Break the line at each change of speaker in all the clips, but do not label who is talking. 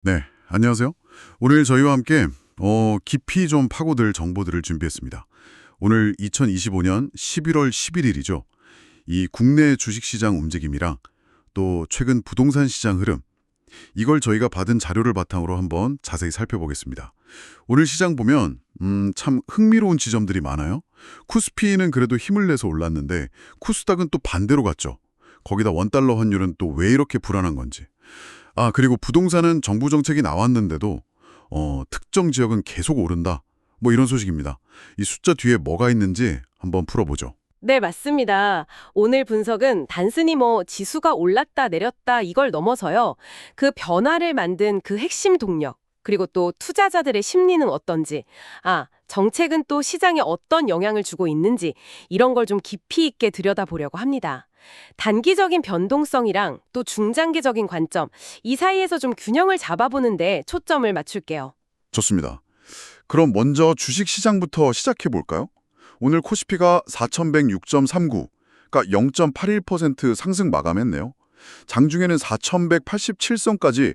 네, 안녕하세요. 오늘 저희와 함께 깊이 좀 파고들 정보들을 준비했습니다. 오늘 2025년 11월 11일이죠. 이 국내 주식시장 움직임이랑 또 최근 부동산 시장 흐름, 이걸 저희가 받은 자료를 바탕으로 한번 자세히 살펴보겠습니다. 오늘 시장 보면 참 흥미로운 지점들이 많아요. 코스피는 그래도 힘을 내서 올랐는데 코스닥은 또 반대로 갔죠. 거기다 원달러 환율은 또 왜 이렇게 불안한 건지. 그리고 부동산은 정부 정책이 나왔는데도 특정 지역은 계속 오른다. 뭐 이런 소식입니다. 이 숫자 뒤에 뭐가 있는지 한번 풀어보죠.
네, 맞습니다. 오늘 분석은 단순히 지수가 올랐다 내렸다 이걸 넘어서요. 그 변화를 만든 그 핵심 동력, 그리고 또 투자자들의 심리는 어떤지, 정책은 또 시장에 어떤 영향을 주고 있는지 이런 걸 좀 깊이 있게 들여다보려고 합니다. 단기적인 변동성이랑 또 중장기적인 관점, 이 사이에서 좀 균형을 잡아보는데 초점을 맞출게요.
좋습니다. 그럼 먼저 주식시장부터 시작해볼까요? 오늘 코스피가 4,106.39, 그러니까 0.81% 상승 마감했네요. 장중에는 4,187선까지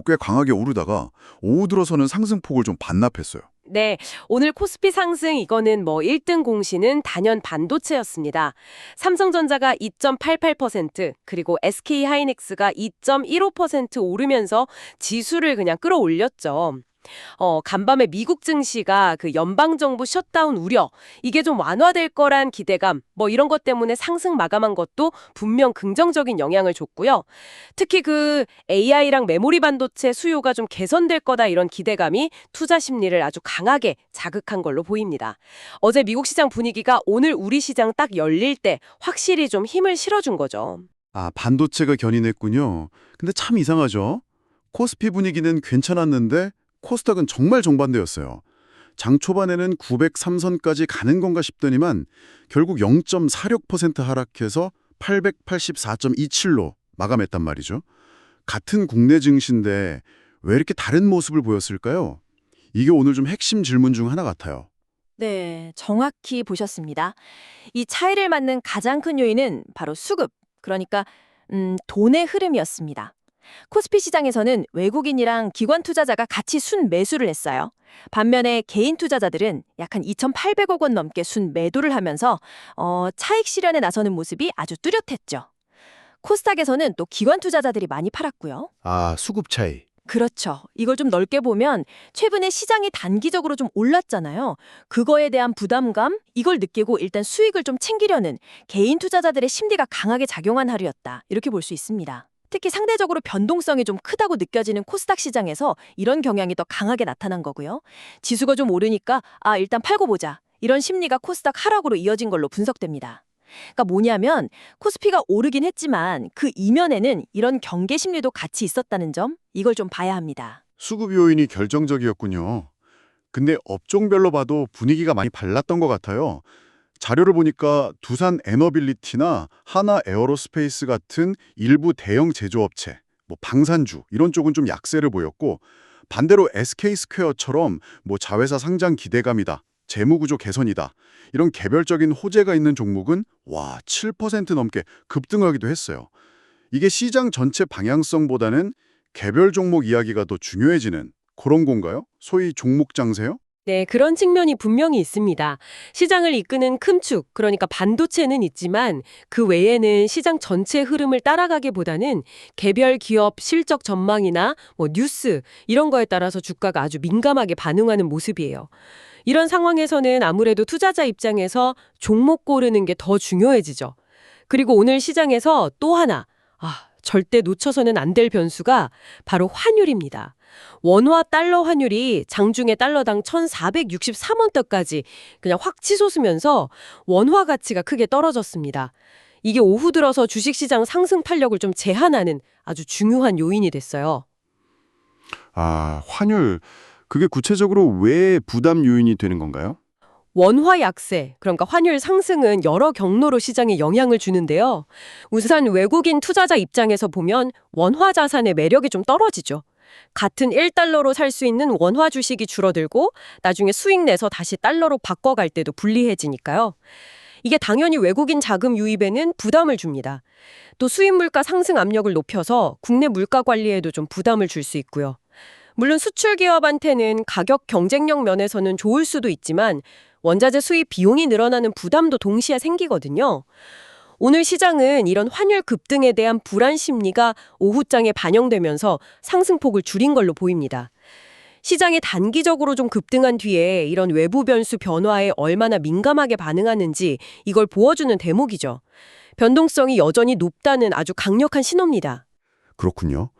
꽤 강하게 오르다가 오후 들어서는 상승폭을 좀 반납했어요.
네, 오늘 코스피 상승 이거는 1등 공시는 단연 반도체였습니다. 삼성전자가 2.88%, 그리고 SK하이닉스가 2.15% 오르면서 지수를 그냥 끌어올렸죠. 간밤에 미국 증시가 그 연방정부 셧다운 우려, 이게 좀 완화될 거란 기대감, 이런 것 때문에 상승 마감한 것도 분명 긍정적인 영향을 줬고요. 특히 그 AI랑 메모리 반도체 수요가 좀 개선될 거다 이런 기대감이 투자 심리를 아주 강하게 자극한 걸로 보입니다. 어제 미국 시장 분위기가 오늘 우리 시장 딱 열릴 때 확실히 좀 힘을 실어준 거죠.
반도체가 견인했군요. 근데 참 이상하죠? 코스피 분위기는 괜찮았는데 코스닥은 정말 정반대였어요. 장 초반에는 903선까지 가는 건가 싶더니만 결국 0.46% 하락해서 884.27로 마감했단 말이죠. 같은 국내 증시인데 왜 이렇게 다른 모습을 보였을까요? 이게 오늘 좀 핵심 질문 중 하나 같아요.
네, 정확히 보셨습니다. 이 차이를 맞는 가장 큰 요인은 바로 수급, 그러니까 돈의 흐름이었습니다. 코스피 시장에서는 외국인이랑 기관 투자자가 같이 순 매수를 했어요. 반면에 개인 투자자들은 약 한 2,800억 원 넘게 순 매도를 하면서 차익 실현에 나서는 모습이 아주 뚜렷했죠. 코스닥에서는 또 기관 투자자들이 많이 팔았고요.
수급 차이.
그렇죠. 이걸 좀 넓게 보면 최근에 시장이 단기적으로 좀 올랐잖아요. 그거에 대한 부담감, 이걸 느끼고 일단 수익을 좀 챙기려는 개인 투자자들의 심리가 강하게 작용한 하루였다. 이렇게 볼 수 있습니다. 특히 상대적으로 변동성이 좀 크다고 느껴지는 코스닥 시장에서 이런 경향이 더 강하게 나타난 거고요. 지수가 좀 오르니까 일단 팔고 보자. 이런 심리가 코스닥 하락으로 이어진 걸로 분석됩니다. 그러니까 뭐냐면 코스피가 오르긴 했지만 그 이면에는 이런 경계 심리도 같이 있었다는 점, 이걸 좀 봐야 합니다.
수급 요인이 결정적이었군요. 근데 업종별로 봐도 분위기가 많이 달랐던 것 같아요. 자료를 보니까 두산 에너빌리티나 하나 에어로스페이스 같은 일부 대형 제조업체, 방산주 이런 쪽은 좀 약세를 보였고 반대로 SK스퀘어처럼 자회사 상장 기대감이다, 재무구조 개선이다 이런 개별적인 호재가 있는 종목은 7% 넘게 급등하기도 했어요. 이게 시장 전체 방향성보다는 개별 종목 이야기가 더 중요해지는 그런 건가요? 소위 종목 장세요?
네, 그런 측면이 분명히 있습니다. 시장을 이끄는 큰 축, 그러니까 반도체는 있지만 그 외에는 시장 전체 흐름을 따라가기보다는 개별 기업 실적 전망이나 뉴스 이런 거에 따라서 주가가 아주 민감하게 반응하는 모습이에요. 이런 상황에서는 아무래도 투자자 입장에서 종목 고르는 게 더 중요해지죠. 그리고 오늘 시장에서 또 하나, 절대 놓쳐서는 안 될 변수가 바로 환율입니다. 원화 달러 환율이 장중에 달러당 1,463원대까지 그냥 확 치솟으면서 원화 가치가 크게 떨어졌습니다. 이게 오후 들어서 주식시장 상승 탄력을 좀 제한하는 아주 중요한 요인이 됐어요.
환율. 그게 구체적으로 왜 부담 요인이 되는 건가요?
원화 약세, 그러니까 환율 상승은 여러 경로로 시장에 영향을 주는데요. 우선 외국인 투자자 입장에서 보면 원화 자산의 매력이 좀 떨어지죠. 같은 1달러로 살 수 있는 원화 주식이 줄어들고 나중에 수익 내서 다시 달러로 바꿔갈 때도 불리해지니까요. 이게 당연히 외국인 자금 유입에는 부담을 줍니다. 또 수입 물가 상승 압력을 높여서 국내 물가 관리에도 좀 부담을 줄 수 있고요. 물론 수출 기업한테는 가격 경쟁력 면에서는 좋을 수도 있지만 원자재 수입 비용이 늘어나는 부담도 동시에 생기거든요. 오늘 시장은 이런 환율 급등에 대한 불안 심리가 오후장에 반영되면서 상승폭을 줄인 걸로 보입니다. 시장이 단기적으로 좀 급등한 뒤에 이런 외부 변수 변화에 얼마나 민감하게 반응하는지 이걸 보여주는 대목이죠. 변동성이 여전히 높다는 아주 강력한 신호입니다.
그렇군요.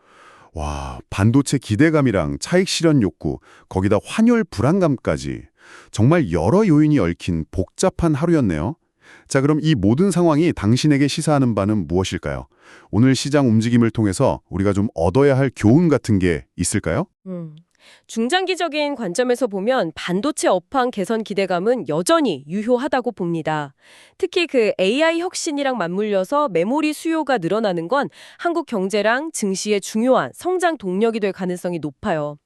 와, 반도체 기대감이랑 차익 실현 욕구, 거기다 환율 불안감까지 정말 여러 요인이 얽힌 복잡한 하루였네요. 자, 그럼 이 모든 상황이 당신에게 시사하는 바는 무엇일까요? 오늘 시장 움직임을 통해서 우리가 좀 얻어야 할 교훈 같은 게 있을까요?
중장기적인 관점에서 보면 반도체 업황 개선 기대감은 여전히 유효하다고 봅니다. 특히 그 AI 혁신이랑 맞물려서 메모리 수요가 늘어나는 건 한국 경제랑 증시의 중요한 성장 동력이 될 가능성이 높아요.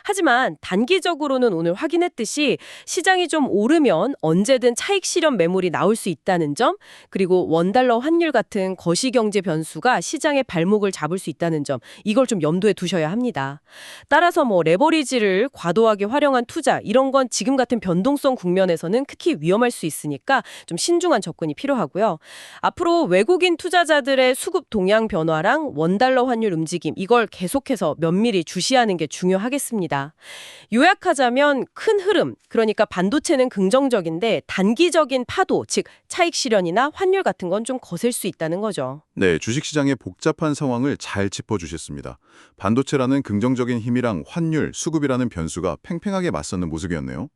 하지만 단기적으로는 오늘 확인했듯이 시장이 좀 오르면 언제든 차익 실현 매물이 나올 수 있다는 점, 그리고 원달러 환율 같은 거시경제 변수가 시장의 발목을 잡을 수 있다는 점, 이걸 좀 염두에 두셔야 합니다. 따라서 레버리지를 과도하게 활용한 투자, 이런 건 지금 같은 변동성 국면에서는 특히 위험할 수 있으니까 좀 신중한 접근이 필요하고요. 앞으로 외국인 투자자들의 수급 동향 변화랑 원달러 환율 움직임, 이걸 계속해서 면밀히 주시하는 게 중요하겠습니다. 요약하자면 큰 흐름, 그러니까 반도체는 긍정적인데 단기적인 파도, 즉 차익 실현이나 환율 같은 건 좀 거셀 수 있다는 거죠.
네, 주식시장의 복잡한 상황을 잘 짚어주셨습니다. 반도체라는 긍정적인 힘이랑 환율, 수급이라는 변수가 팽팽하게 맞서는 모습이었네요.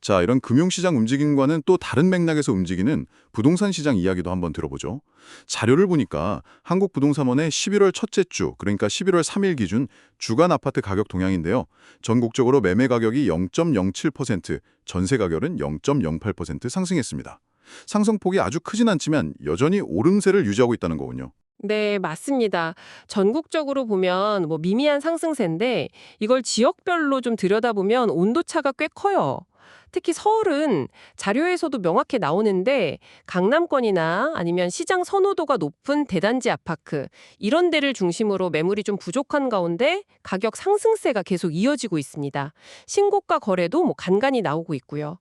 자, 이런 금융시장 움직임과는 또 다른 맥락에서 움직이는 부동산 시장 이야기도 한번 들어보죠. 자료를 보니까 한국부동산원의 11월 첫째 주, 그러니까 11월 3일 기준 주간 아파트 가격 동향인데요. 전국적으로 매매 가격이 0.07%, 전세 가격은 0.08% 상승했습니다. 상승폭이 아주 크진 않지만 여전히 오름세를 유지하고 있다는 거군요.
네, 맞습니다. 전국적으로 보면 미미한 상승세인데 이걸 지역별로 좀 들여다보면 온도차가 꽤 커요. 특히 서울은 자료에서도 명확히 나오는데 강남권이나 아니면 시장 선호도가 높은 대단지 아파트 이런 데를 중심으로 매물이 좀 부족한 가운데 가격 상승세가 계속 이어지고 있습니다. 신고가 거래도 간간히 나오고 있고요.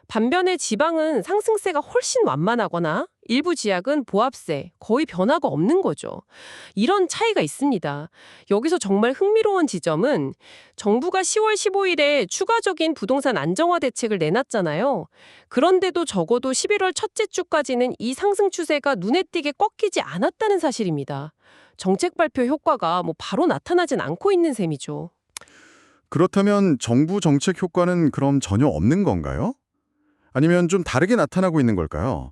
반면에 지방은 상승세가 훨씬 완만하거나 일부 지역은 보합세, 거의 변화가 없는 거죠. 이런 차이가 있습니다. 여기서 정말 흥미로운 지점은 정부가 10월 15일에 추가적인 부동산 안정화 대책을 내놨잖아요. 그런데도 적어도 11월 첫째 주까지는 이 상승 추세가 눈에 띄게 꺾이지 않았다는 사실입니다. 정책 발표 효과가 바로 나타나진 않고 있는 셈이죠.
그렇다면 정부 정책 효과는 그럼 전혀 없는 건가요? 아니면 좀 다르게 나타나고 있는 걸까요?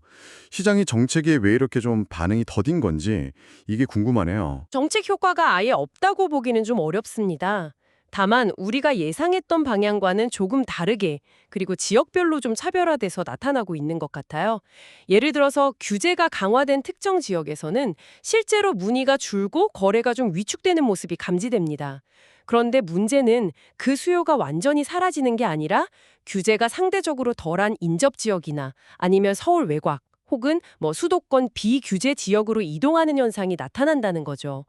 시장이 정책에 왜 이렇게 좀 반응이 더딘 건지 이게 궁금하네요.
정책 효과가 아예 없다고 보기는 좀 어렵습니다. 다만 우리가 예상했던 방향과는 조금 다르게 그리고 지역별로 좀 차별화돼서 나타나고 있는 것 같아요. 예를 들어서 규제가 강화된 특정 지역에서는 실제로 문의가 줄고 거래가 좀 위축되는 모습이 감지됩니다. 그런데 문제는 그 수요가 완전히 사라지는 게 아니라 규제가 상대적으로 덜한 인접 지역이나 아니면 서울 외곽 혹은 수도권 비규제 지역으로 이동하는 현상이 나타난다는 거죠.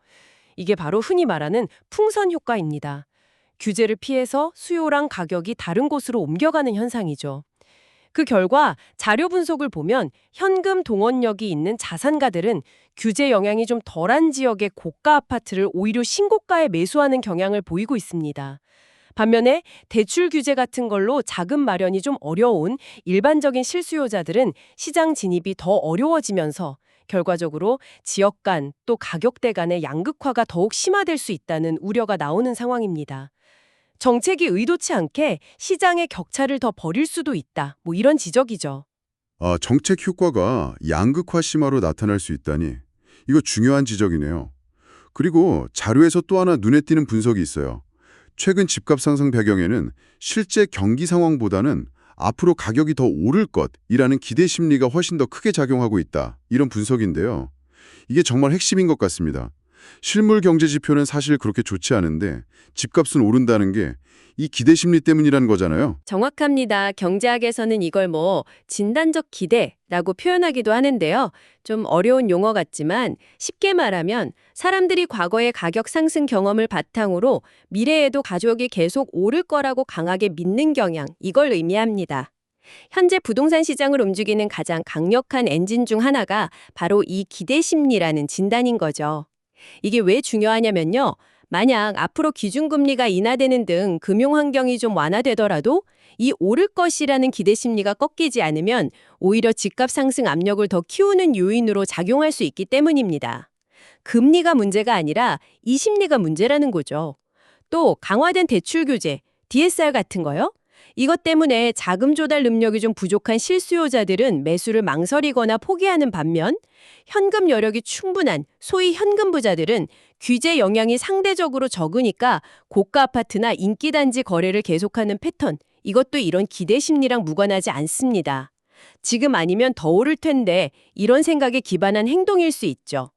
이게 바로 흔히 말하는 풍선 효과입니다. 규제를 피해서 수요랑 가격이 다른 곳으로 옮겨가는 현상이죠. 그 결과 자료 분석을 보면 현금 동원력이 있는 자산가들은 규제 영향이 좀 덜한 지역의 고가 아파트를 오히려 신고가에 매수하는 경향을 보이고 있습니다. 반면에 대출 규제 같은 걸로 자금 마련이 좀 어려운 일반적인 실수요자들은 시장 진입이 더 어려워지면서 결과적으로 지역 간 또 가격대 간의 양극화가 더욱 심화될 수 있다는 우려가 나오는 상황입니다. 정책이 의도치 않게 시장의 격차를 더 벌일 수도 있다. 이런 지적이죠.
정책 효과가 양극화 심화로 나타날 수 있다니 이거 중요한 지적이네요. 그리고 자료에서 또 하나 눈에 띄는 분석이 있어요. 최근 집값 상승 배경에는 실제 경기 상황보다는 앞으로 가격이 더 오를 것이라는 기대 심리가 훨씬 더 크게 작용하고 있다. 이런 분석인데요. 이게 정말 핵심인 것 같습니다. 실물 경제 지표는 사실 그렇게 좋지 않은데 집값은 오른다는 게 이 기대 심리 때문이라는 거잖아요.
정확합니다. 경제학에서는 이걸 진단적 기대라고 표현하기도 하는데요. 좀 어려운 용어 같지만 쉽게 말하면 사람들이 과거의 가격 상승 경험을 바탕으로 미래에도 가격이 계속 오를 거라고 강하게 믿는 경향, 이걸 의미합니다. 현재 부동산 시장을 움직이는 가장 강력한 엔진 중 하나가 바로 이 기대 심리라는 진단인 거죠. 이게 왜 중요하냐면요. 만약 앞으로 기준금리가 인하되는 등 금융 환경이 좀 완화되더라도 이 오를 것이라는 기대 심리가 꺾이지 않으면 오히려 집값 상승 압력을 더 키우는 요인으로 작용할 수 있기 때문입니다. 금리가 문제가 아니라 이 심리가 문제라는 거죠. 또 강화된 대출 규제, DSR 같은 거요? 이것 때문에 자금 조달 능력이 좀 부족한 실수요자들은 매수를 망설이거나 포기하는 반면 현금 여력이 충분한 소위 현금 부자들은 규제 영향이 상대적으로 적으니까 고가 아파트나 인기 단지 거래를 계속하는 패턴, 이것도 이런 기대 심리랑 무관하지 않습니다. 지금 아니면 더 오를 텐데 이런 생각에 기반한 행동일 수 있죠.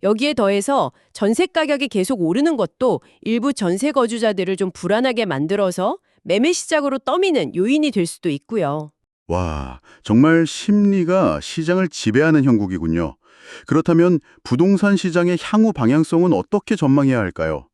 여기에 더해서 전세 가격이 계속 오르는 것도 일부 전세 거주자들을 좀 불안하게 만들어서 매매 시작으로 떠미는 요인이 될 수도 있고요.
와, 정말 심리가 시장을 지배하는 형국이군요. 그렇다면 부동산 시장의 향후 방향성은 어떻게 전망해야 할까요?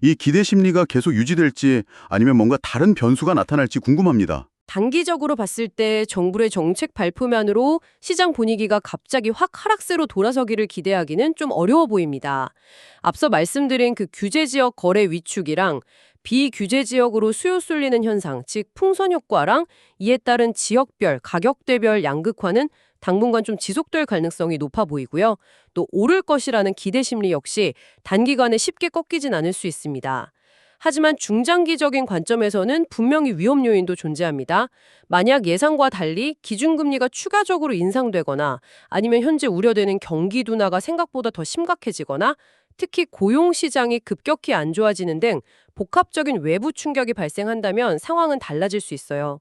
이 기대 심리가 계속 유지될지 아니면 뭔가 다른 변수가 나타날지 궁금합니다.
단기적으로 봤을 때 정부의 정책 발표만으로 시장 분위기가 갑자기 확 하락세로 돌아서기를 기대하기는 좀 어려워 보입니다. 앞서 말씀드린 그 규제 지역 거래 위축이랑 비규제 지역으로 수요 쏠리는 현상, 즉 풍선 효과랑 이에 따른 지역별, 가격대별 양극화는 당분간 좀 지속될 가능성이 높아 보이고요. 또 오를 것이라는 기대 심리 역시 단기간에 쉽게 꺾이진 않을 수 있습니다. 하지만 중장기적인 관점에서는 분명히 위험 요인도 존재합니다. 만약 예상과 달리 기준금리가 추가적으로 인상되거나 아니면 현재 우려되는 경기 둔화가 생각보다 더 심각해지거나 특히 고용 시장이 급격히 안 좋아지는 등 복합적인 외부 충격이 발생한다면 상황은 달라질 수 있어요.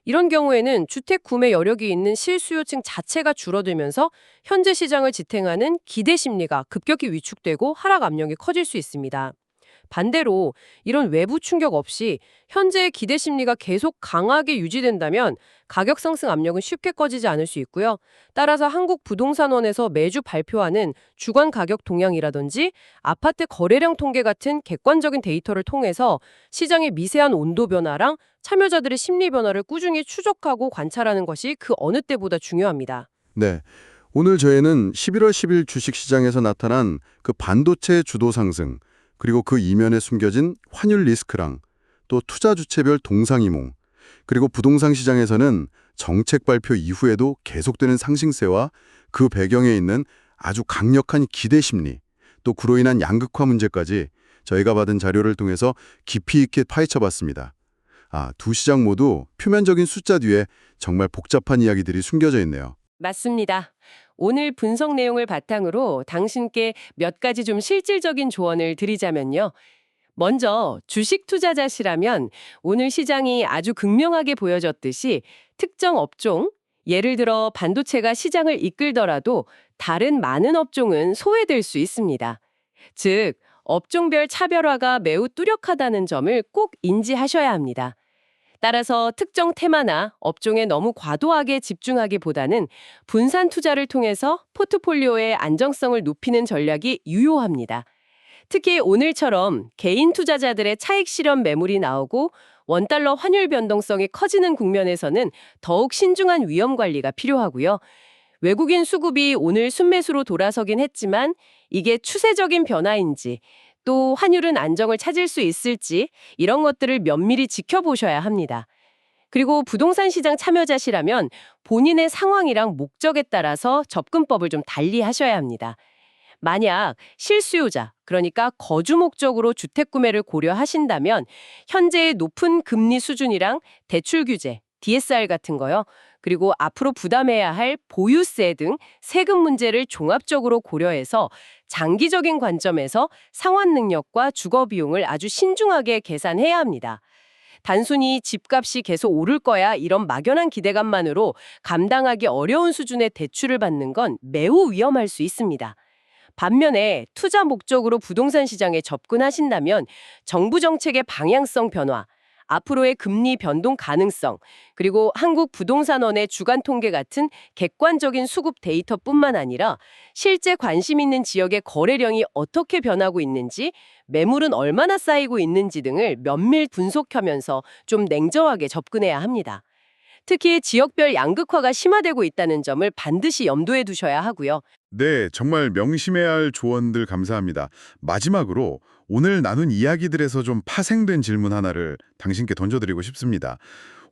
이런 경우에는 주택 구매 여력이 있는 실수요층 자체가 줄어들면서 현재 시장을 지탱하는 기대 심리가 급격히 위축되고 하락 압력이 커질 수 있습니다. 반대로 이런 외부 충격 없이 현재의 기대 심리가 계속 강하게 유지된다면 가격 상승 압력은 쉽게 꺼지지 않을 수 있고요. 따라서 한국부동산원에서 매주 발표하는 주간 가격 동향이라든지 아파트 거래량 통계 같은 객관적인 데이터를 통해서 시장의 미세한 온도 변화랑 참여자들의 심리 변화를 꾸준히 추적하고 관찰하는 것이 그 어느 때보다 중요합니다.
네. 오늘 저희는 11월 10일 주식시장에서 나타난 그 반도체 주도 상승, 그리고 그 이면에 숨겨진 환율 리스크랑 또 투자 주체별 동상이몽, 그리고 부동산 시장에서는 정책 발표 이후에도 계속되는 상승세와 그 배경에 있는 아주 강력한 기대 심리, 또 그로 인한 양극화 문제까지 저희가 받은 자료를 통해서 깊이 있게 파헤쳐봤습니다. 두 시장 모두 표면적인 숫자 뒤에 정말 복잡한 이야기들이 숨겨져 있네요.
맞습니다. 오늘 분석 내용을 바탕으로 당신께 몇 가지 좀 실질적인 조언을 드리자면요. 먼저 주식 투자자시라면 오늘 시장이 아주 극명하게 보여졌듯이 특정 업종, 예를 들어 반도체가 시장을 이끌더라도 다른 많은 업종은 소외될 수 있습니다. 즉, 업종별 차별화가 매우 뚜렷하다는 점을 꼭 인지하셔야 합니다. 따라서 특정 테마나 업종에 너무 과도하게 집중하기보다는 분산 투자를 통해서 포트폴리오의 안정성을 높이는 전략이 유효합니다. 특히 오늘처럼 개인 투자자들의 차익 실현 매물이 나오고 원달러 환율 변동성이 커지는 국면에서는 더욱 신중한 위험 관리가 필요하고요. 외국인 수급이 오늘 순매수로 돌아서긴 했지만 이게 추세적인 변화인지 또 환율은 안정을 찾을 수 있을지 이런 것들을 면밀히 지켜보셔야 합니다. 그리고 부동산 시장 참여자시라면 본인의 상황이랑 목적에 따라서 접근법을 좀 달리 하셔야 합니다. 만약 실수요자, 그러니까 거주 목적으로 주택 구매를 고려하신다면 현재의 높은 금리 수준이랑 대출 규제, DSR 같은 거요. 그리고 앞으로 부담해야 할 보유세 등 세금 문제를 종합적으로 고려해서 장기적인 관점에서 상환 능력과 주거 비용을 아주 신중하게 계산해야 합니다. 단순히 집값이 계속 오를 거야 이런 막연한 기대감만으로 감당하기 어려운 수준의 대출을 받는 건 매우 위험할 수 있습니다. 반면에 투자 목적으로 부동산 시장에 접근하신다면 정부 정책의 방향성 변화, 앞으로의 금리 변동 가능성, 그리고 한국부동산원의 주간 통계 같은 객관적인 수급 데이터뿐만 아니라 실제 관심 있는 지역의 거래량이 어떻게 변하고 있는지, 매물은 얼마나 쌓이고 있는지 등을 면밀 분석하면서 좀 냉정하게 접근해야 합니다. 특히 지역별 양극화가 심화되고 있다는 점을 반드시 염두에 두셔야 하고요.
네, 정말 명심해야 할 조언들 감사합니다. 마지막으로 오늘 나눈 이야기들에서 좀 파생된 질문 하나를 당신께 던져드리고 싶습니다.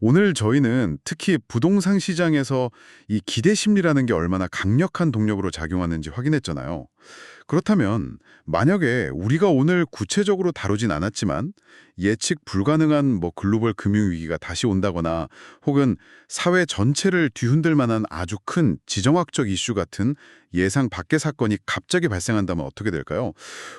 오늘 저희는 특히 부동산 시장에서 이 기대 심리라는 게 얼마나 강력한 동력으로 작용하는지 확인했잖아요. 그렇다면 만약에 우리가 오늘 구체적으로 다루진 않았지만 예측 불가능한 글로벌 금융위기가 다시 온다거나 혹은 사회 전체를 뒤흔들 만한 아주 큰 지정학적 이슈 같은 예상 밖의 사건이 갑자기 발생한다면 어떻게 될까요?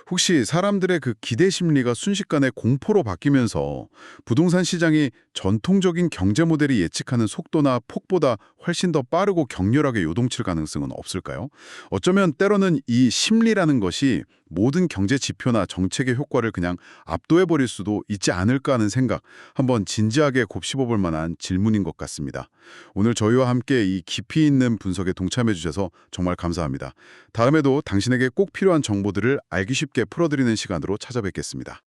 혹시 사람들의 그 기대 심리가 순식간에 공포로 바뀌면서 부동산 시장이 전통적인 경제 모델이 예측하는 속도나 폭보다 훨씬 더 빠르고 격렬하게 요동칠 가능성은 없을까요? 어쩌면 때로는 이 심리라는 것이 모든 경제 지표나 정책의 효과를 그냥 압도해버릴 수도 있지 않을까 하는 생각, 한번 진지하게 곱씹어볼 만한 질문인 것 같습니다. 오늘 저희와 함께 이 깊이 있는 분석에 동참해 주셔서 정말 감사합니다. 다음에도 당신에게 꼭 필요한 정보들을 알기 쉽게 풀어드리는 시간으로 찾아뵙겠습니다.